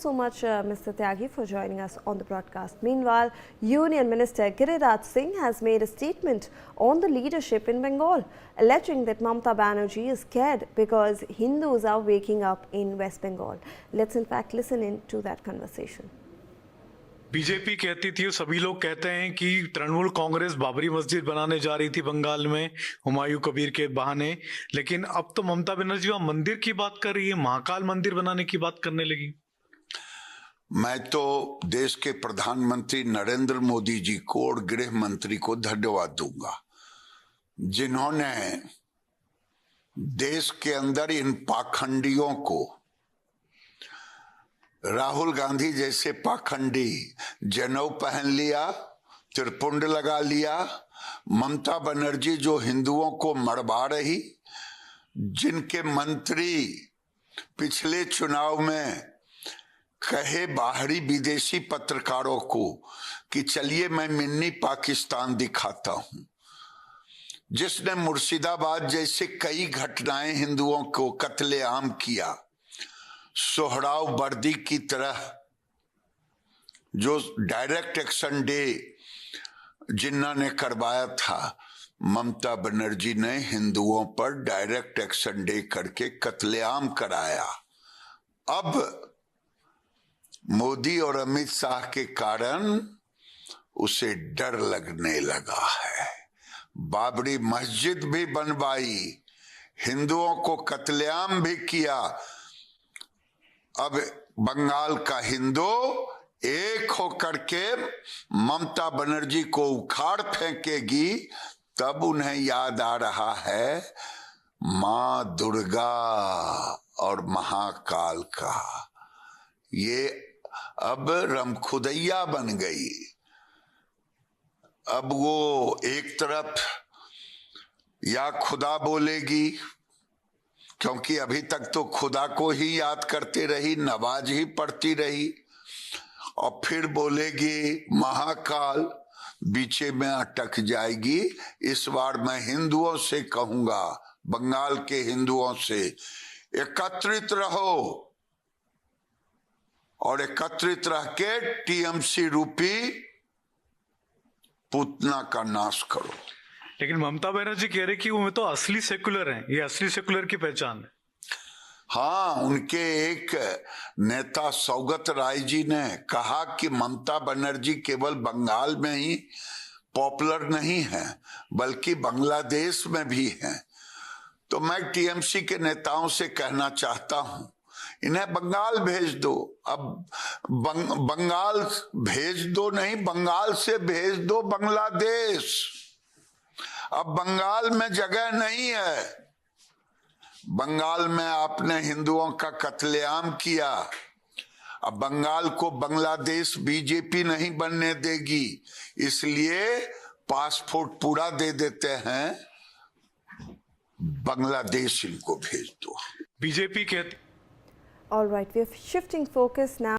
So much, Mr. Tyagi, for joining us on the broadcast. Meanwhile, Union Minister Giriraj Singh has made a statement on the leadership in Bengal, alleging that Mamata Banerjee is scared because Hindus are waking up in West Bengal. Let's in fact listen in to that conversation. BJP कहती थी, सभी लोग कहते हैं कि तृणमूल कांग्रेस बाबरी मस्जिद बनाने जा रही थी बंगाल में हुमायूं कबीर के बहाने, लेकिन अब तो ममता बनर्जी वहां मंदिर की बात कर रही है, महाकाल मंदिर बनाने की बात करने लगी। मैं तो देश के प्रधानमंत्री नरेंद्र मोदी जी को और गृह मंत्री को धन्यवाद दूंगा, जिन्होंने देश के अंदर इन पाखंडियों को, राहुल गांधी जैसे पाखंडी जनेऊ पहन लिया, त्रिपुंड लगा लिया, ममता बनर्जी जो हिंदुओं को मरवा रही, जिनके मंत्री पिछले चुनाव में कहे बाहरी विदेशी पत्रकारों को कि चलिए मैं मिनी पाकिस्तान दिखाता हूं, जिसने मुर्शिदाबाद जैसे कई घटनाएं हिंदुओं को कत्लेआम किया, सोहराव वर्दी की तरह जो डायरेक्ट एक्शन डे जिन्ना ने करवाया था, ममता बनर्जी ने हिंदुओं पर डायरेक्ट एक्शन डे करके कत्लेआम कराया। अब मोदी और अमित शाह के कारण उसे डर लगने लगा है। बाबरी मस्जिद भी बनवाई, हिंदुओं को कत्लेआम भी किया। अब बंगाल का हिंदू एक होकर के ममता बनर्जी को उखाड़ फेंकेगी, तब उन्हें याद आ रहा है मां दुर्गा और महाकाल का। ये अब रमखुदैया बन गई। अब वो एक तरफ या खुदा बोलेगी, क्योंकि अभी तक तो खुदा को ही याद करते रही, नमाज ही पढ़ती रही, और फिर बोलेगी महाकाल, बीचे में अटक जाएगी। इस बार मैं हिंदुओं से कहूंगा, बंगाल के हिंदुओं से, एकत्रित रहो और एकत्रित रह के टीएमसी रूपी पूतना का नाश करो। लेकिन ममता बनर्जी कह रही कि वो तो असली सेकुलर हैं, ये असली सेकुलर की पहचान है। हाँ, उनके एक नेता सौगत राय जी ने कहा कि ममता बनर्जी केवल बंगाल में ही पॉपुलर नहीं है, बल्कि बांग्लादेश में भी है। तो मैं टीएमसी के नेताओं से कहना चाहता हूं, इन्हें बंगाल भेज दो। अब बंगाल भेज दो नहीं, बंगाल से भेज दो बांग्लादेश। अब बंगाल में जगह नहीं है। बंगाल में आपने हिंदुओं का कत्लेआम किया, अब बंगाल को बांग्लादेश बीजेपी नहीं बनने देगी, इसलिए पासपोर्ट पूरा दे देते हैं, बांग्लादेश इनको भेज दो। बीजेपी कहती All right, we're shifting focus now.